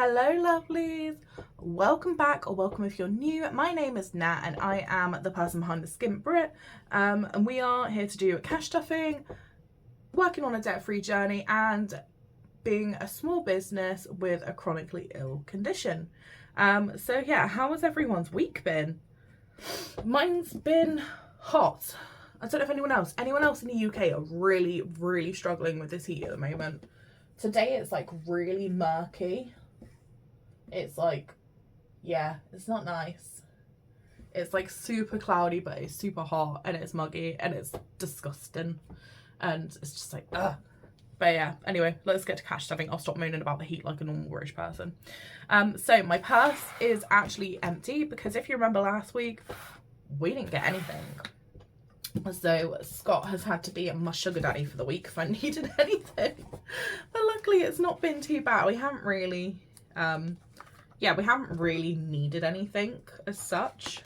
Hello lovelies, welcome back, or welcome if you're new. My name is Nat and I am the person behind the Skimp Brit, and we are here to do cash stuffing, working on a debt-free journey and being a small business with a chronically ill condition. So yeah, how has everyone's week been? Mine's been hot. I don't know if anyone else in the UK are really struggling with this heat at the moment. Today it's like really murky. It's like, yeah, it's not nice. It's like super cloudy, but it's super hot and it's muggy and it's disgusting. And it's just like, ugh. But yeah, anyway, let's get to cash stuffing. I'll stop moaning about the heat like a normal rich person. So my purse is actually empty because if you remember last week, we didn't get anything. So Scott has had to be my sugar daddy for the week if I needed anything. But luckily it's not been too bad. We haven't really, we haven't really needed anything as such.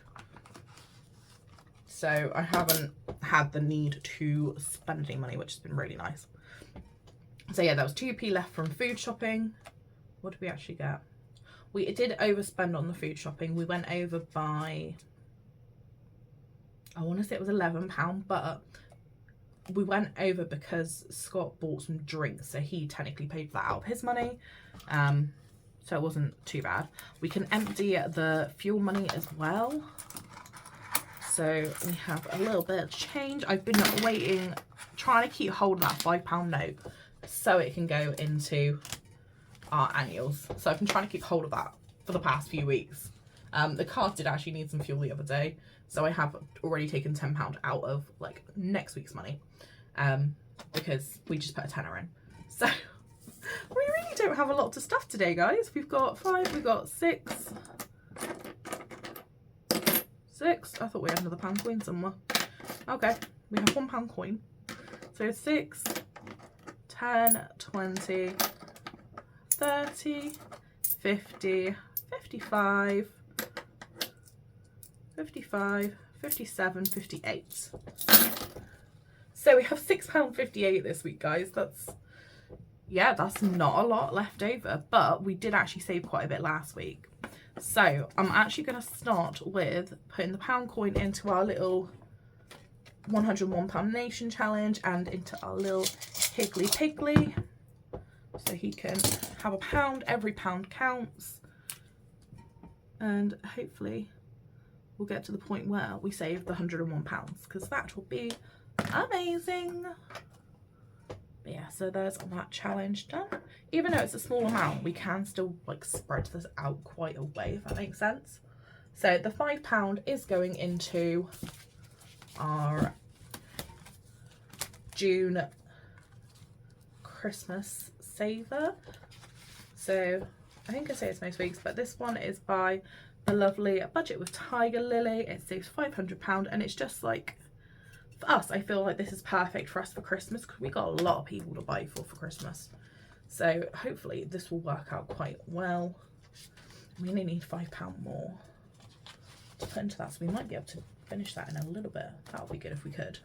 So I haven't had the need to spend any money, which has been really nice. So yeah, there was 2p left from food shopping. What did we actually get? We did overspend on the food shopping. We went over by, I want to say it was £11, but we went over because Scott bought some drinks, so he technically paid for that out of his money. So it wasn't too bad. We can empty the fuel money as well. So we have a little bit of change. I've been waiting, trying to keep hold of that £5 note so it can go into our annuals. So I've been trying to keep hold of that for the past few weeks. The car did actually need some fuel the other day, so I have already taken £10 out of like next week's money, because we just put a tenner in. So we really don't have a lot to stuff today, guys. We've got 5, we've got 6. I thought we had another pound coin somewhere. Okay, we have £1 coin. So 6, 10, 20, 30, 50, 55, 55, 57, 58. So we have £6.58 this week, guys. That's not a lot left over, but we did actually save quite a bit last week. So I'm actually going to start with putting the pound coin into our little £101 nation challenge and into our little Higgly Piggly, so he can have a pound. Every pound counts, and hopefully we'll get to the point where we save the £101, because that will be amazing. But yeah, so there's that challenge done. Even though it's a small amount, we can still like spread this out quite a way, if that makes sense. So the £5 is going into our June Christmas saver. So I think I say it's most weeks, but this one is by the lovely Budget with Tiger Lily. It saves £500, and it's just like, for us, I feel like this is perfect for us for Christmas, because we got a lot of people to buy for Christmas. So hopefully this will work out quite well. We only need £5 more to put into that, so we might be able to finish that in a little bit. That would be good if we could.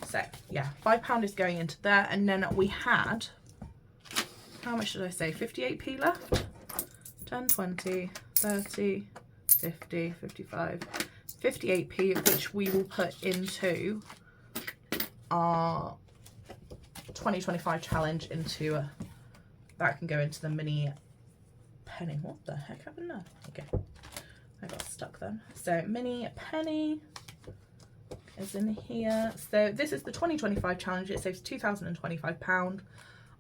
So yeah, £5 is going into there, and then we had, how much did I say, 58p left? 10, 20, 30, 50, 55, 58p, which we will put into our 2025 challenge. Into that can go into the mini penny. What the heck happened there? Okay, I got stuck then. So mini penny is in here. So this is the 2025 challenge. It saves £2,025.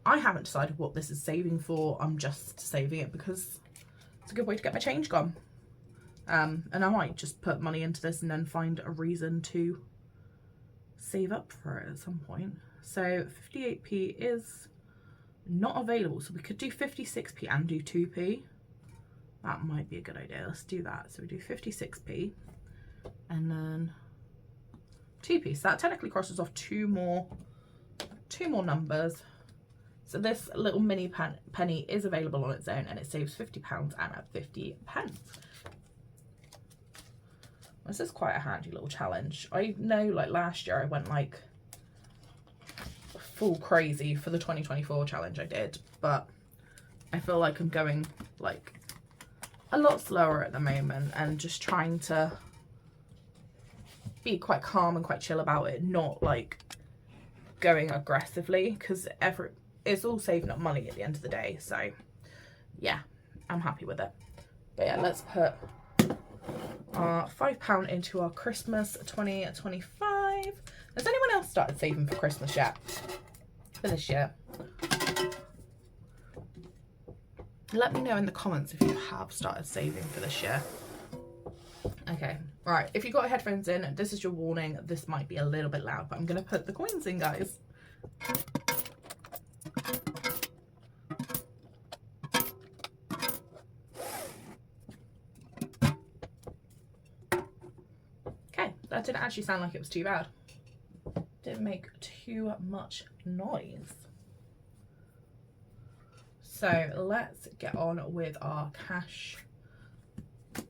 I haven't decided what this is saving for. I'm just saving it because it's a good way to get my change gone. And I might just put money into this and then find a reason to save up for it at some point. So 58p is not available, so we could do 56p and do 2p. That might be a good idea. Let's do that. So we do 56p and then 2p. So that technically crosses off two more numbers. So this little mini penny is available on its own, and it saves £50 and at 50 pence. This is quite a handy little challenge. I know, like last year I went like full crazy for the 2024 challenge I did, but I feel like I'm going like a lot slower at the moment and just trying to be quite calm and quite chill about it, not like going aggressively, because it's all saving up money at the end of the day. So yeah, I'm happy with it. But yeah, let's put our £5 into our Christmas 2025. Has anyone else started saving for Christmas yet? For this year? Let me know in the comments if you have started saving for this year. Okay, right, if you've got headphones in, this is your warning. This might be a little bit loud, but I'm going to put the coins in, guys. Okay, that didn't actually sound like it was too bad. Didn't make too much noise. So let's get on with our cash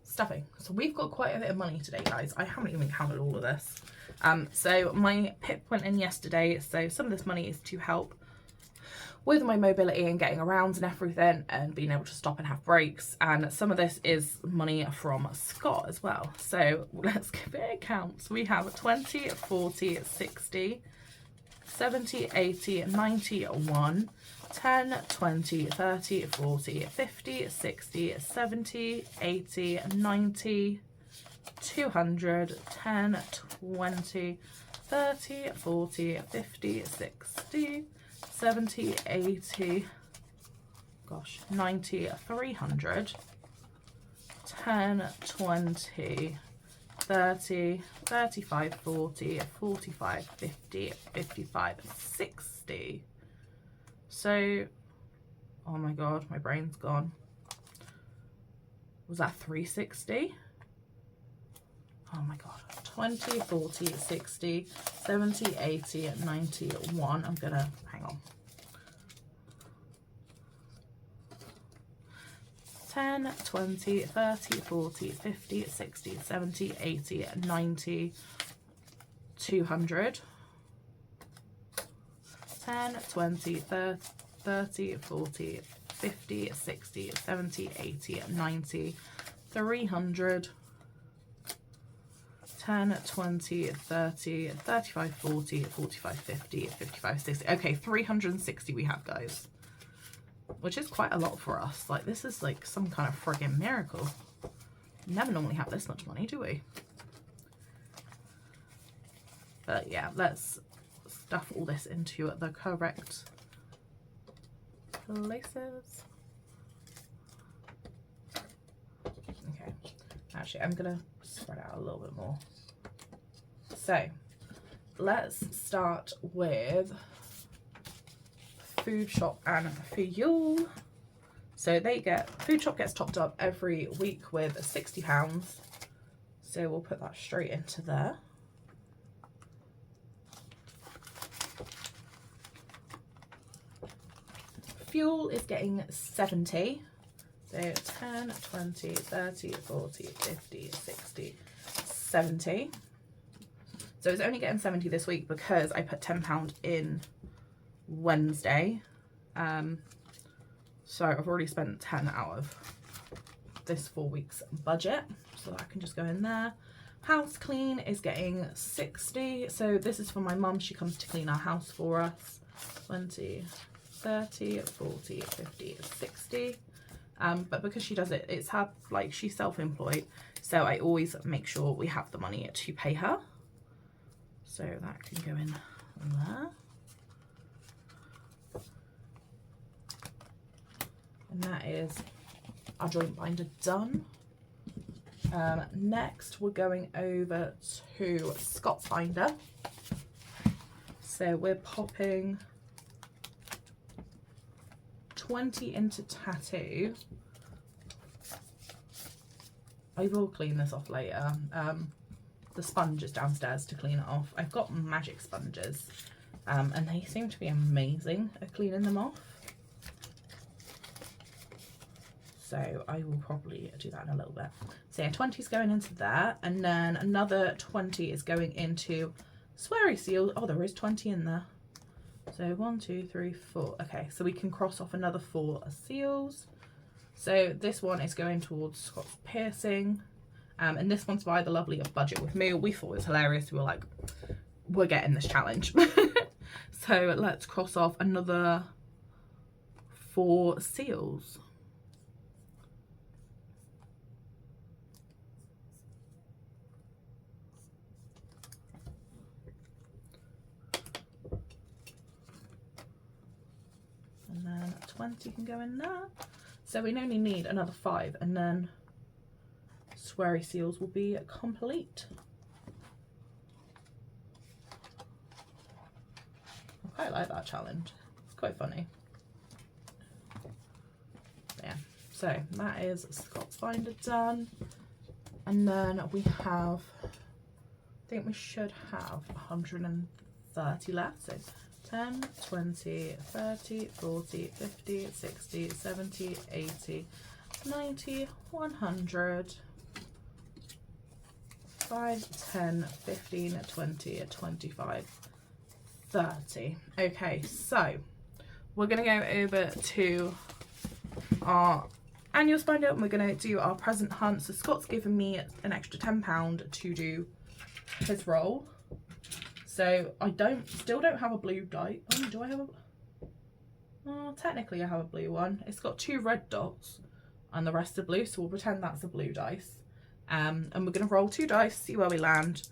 stuffing. So we've got quite a bit of money today, guys. I haven't even counted all of this. So my PIP went in yesterday, so some of this money is to help with my mobility and getting around and everything and being able to stop and have breaks, and some of this is money from Scott as well. So let's give it a count. So we have 20, 40, 60, 70, 80, 91, 10, 20, 30, 40, 50, 60, 70, 80, 90, 200, 10, 20, 30, 40, 50, 60, 70, 80, gosh, 90, 300, 10, 20, 30, 35, 40, 45, 50, 55, 60. So, oh my god, my brain's gone. Was that 360? Oh my god. 20, 40, 60, 70, 80, 91. I'm gonna, hang on. 10, 20, 30, 40, 50, 60, 70, 80, 90, 200. 10, 20, 30, 40, 50, 60, 70, 80, 90, 300. 10, 20, 30, 35, 40, 45, 50, 55, 60. Okay, 360 we have, guys. Which is quite a lot for us. Like, this is like some kind of friggin' miracle. Never normally have this much money, do we? But yeah, let's stuff all this into the correct places. Okay, actually I'm gonna spread out a little bit more. So let's start with food shop and fuel. So food shop gets topped up every week with £60. So we'll put that straight into there. Fuel is getting 70. So 10, 20, 30, 40, 50, 60, 70. So it's only getting 70 this week because I put £10 in Wednesday. So I've already spent 10 out of this 4 weeks budget. So that can just go in there. House clean is getting 60. So this is for my mum. She comes to clean our house for us. 20, 30, 40, 50, 60. But because she does it, it's her, like, she's self-employed, so I always make sure we have the money to pay her. So that can go in there. And that is our joint binder done. Next we're going over to Scott's binder. So we're popping 20 into tattoo. I will clean this off later. The sponge is downstairs to clean it off. I've got magic sponges, and they seem to be amazing at cleaning them off. So I will probably do that in a little bit. So yeah, 20 is going into there, and then another 20 is going into Sweary seal. Oh, there is 20 in there. So 1, 2, 3, 4. Okay, so we can cross off another 4 seals. So this one is going towards Scott's piercing. And this one's by the lovely A Budget with Me. We thought it was hilarious. We were like, we're getting this challenge. So let's cross off another 4 seals. And then 20 can go in there. So we only need another 5, and then Sweary seals will be complete. I quite like that challenge. It's quite funny. Yeah, so that is Scott's binder done. And then we have, I think we should have 130 left. So 10, 20, 30, 40, 50, 60, 70, 80, 90, 100, 5, 10, 15, 20, 25, 30. Okay, so we're going to go over to our annual binder and we're going to do our present hunt. So Scott's given me an extra £10 to do his roll. So I still don't have a blue die. Oh, do I have a... Oh, technically I have a blue one. It's got 2 red dots and the rest are blue, so we'll pretend that's a blue dice. And we're going to roll 2 dice, see where we land.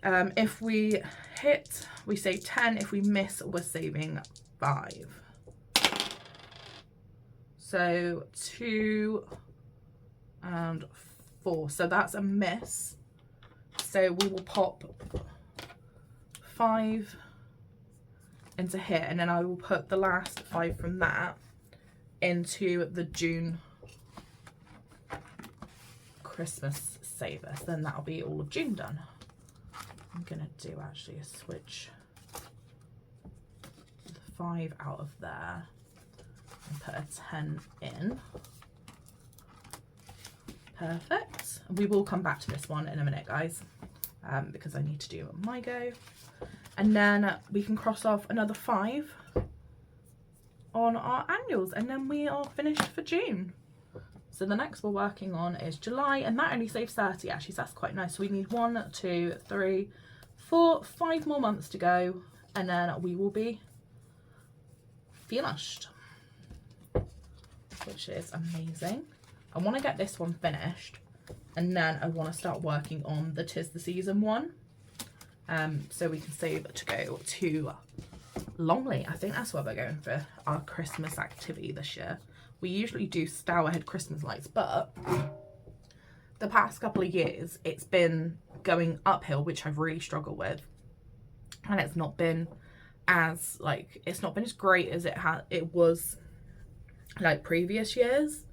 If we hit, we save 10. If we miss, we're saving 5. So 2 and 4. So that's a miss. So we will pop 5 into here, and then I will put the last 5 from that into the June Christmas saver. So then that'll be all of June done. I'm gonna do actually a switch the 5 out of there and put a 10 in. Perfect. We will come back to this one in a minute, guys, because I need to do my go. And then we can cross off another 5 on our annuals, and then we are finished for June. So the next we're working on is July, and that only saves 30 actually, so that's quite nice. So we need 1, 2, 3, 4, 5 more months to go, and then we will be finished, which is amazing. I want to get this one finished, and then I want to start working on the 'Tis the Season one. So we can save to go to Longley. I think that's where we're going for our Christmas activity this year. We usually do Stourhead Christmas lights, but the past couple of years it's been going uphill, which I've really struggled with, and it's not been as great as it was like previous years.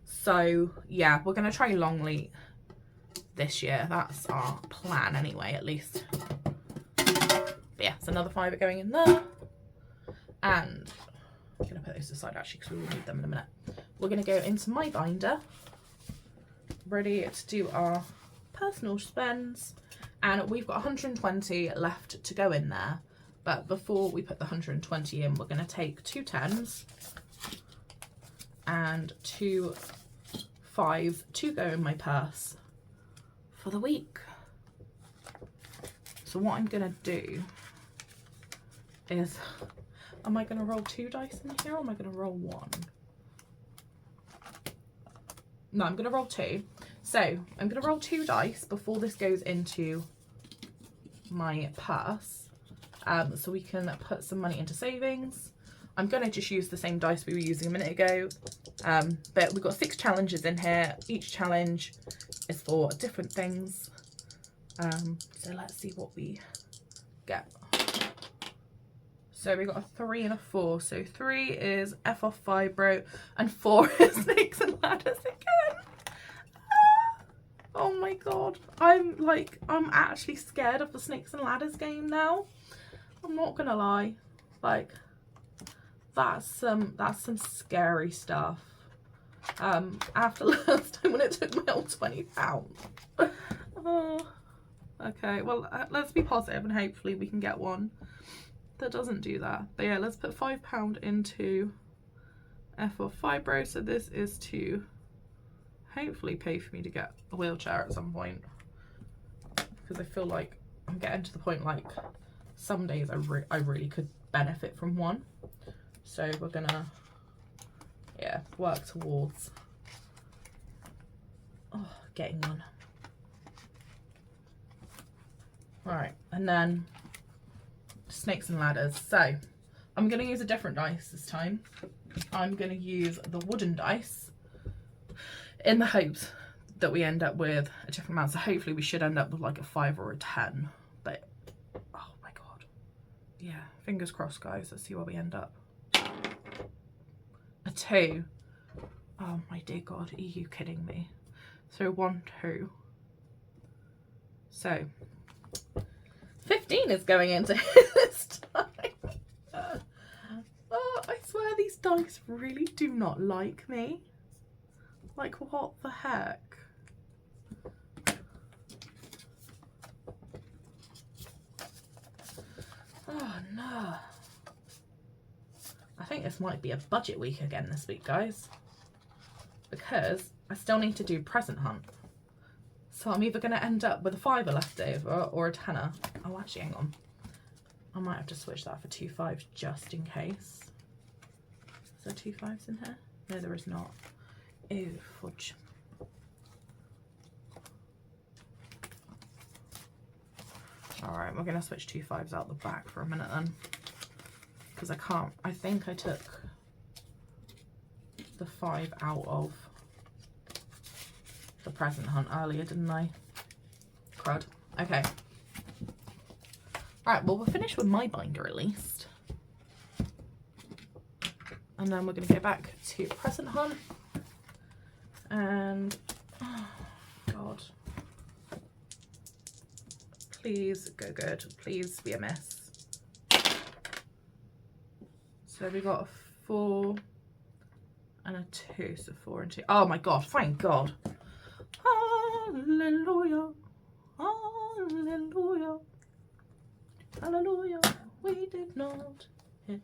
So yeah, we're gonna try Longley this year. That's our plan anyway, at least. But yeah, it's another 5 going in there, and I'm gonna put those aside actually because we will need them in a minute. We're gonna go into my binder, ready to do our personal spends, and we've got 120 left to go in there. But before we put the 120 in, we're gonna take 2 10s and 2 5s to go in my purse for the week. So what I'm gonna do is, am I gonna roll 2 dice in here, or am I gonna roll 1? No, I'm gonna roll 2. So I'm gonna roll 2 dice before this goes into my purse, so we can put some money into savings. I'm gonna just use the same dice we were using a minute ago, but we've got 6 challenges in here. Each challenge is for different things. So let's see what we get. So we got a 3 and a 4. So 3 is F off Fibro, and 4 is Snakes and Ladders again. Oh my god, I'm actually scared of the Snakes and Ladders game now. I'm not gonna lie, like that's some scary stuff. After last time when it took my whole £20. Oh, okay, well let's be positive and hopefully we can get one that doesn't do that. But yeah, let's put £5 into F4 Fibro. So this is to hopefully pay for me to get a wheelchair at some point, because I feel like I'm getting to the point like some days I really could benefit from one. So we're gonna, yeah, work towards getting one. All right, and then snakes and ladders. So I'm gonna use a different dice this time. I'm gonna use the wooden dice in the hopes that we end up with a different amount. So hopefully we should end up with like a 5 or a 10. But oh my god, yeah, fingers crossed, guys. Let's see where we end up. A 2. Oh my dear god, are you kidding me? So 1, 2. So 15 is going into this time. Oh, I swear these dice really do not like me. Like, what the heck? Oh no. I think this might be a budget week again this week, guys, because I still need to do present hunt. So I'm either going to end up with a 5 left over or a 10. Oh, actually, hang on. I might have to switch that for 2 5s just in case. Is there 2 5s in here? No, there is not. Ew, fudge. Alright, we're going to switch 2 5s out the back for a minute then. Because I can't. I think I took the 5 out of the present hunt earlier, didn't I? Crud. Okay. Alright, well, we'll finish with my binder at least. And then we're going to go back to present hunt. And, oh, God. Please go good. Please be a miss. So we got a 4 and a 2. So 4 and 2. Oh my God, thank God. Hallelujah. Hallelujah. Hallelujah. We did not hit.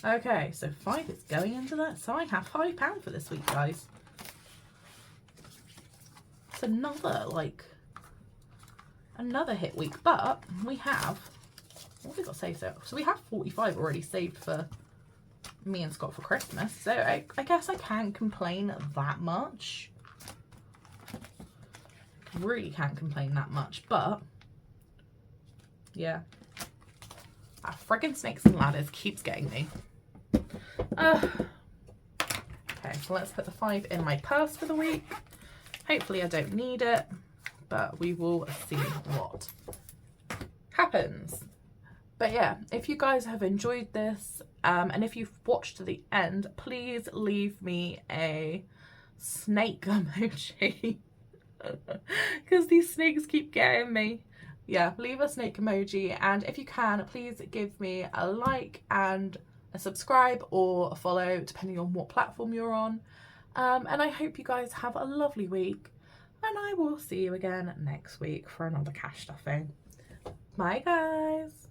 Okay, so 5 is going into that. So I have £5 for this week, guys. It's another, like, another hit week. But we have, what have we got saved? So we have 45 already saved for me and Scott for Christmas. So I guess I can't complain that much. Really can't complain that much. But, yeah. Our friggin' snakes and ladders keeps getting me. Okay, so let's put the 5 in my purse for the week. Hopefully I don't need it, but we will see what happens. But yeah, if you guys have enjoyed this, and if you've watched to the end, please leave me a snake emoji. Because these snakes keep getting me. Yeah, leave a snake emoji, and if you can, please give me a like and a subscribe or a follow, depending on what platform you're on. And I hope you guys have a lovely week, and I will see you again next week for another cash stuffing. Bye guys.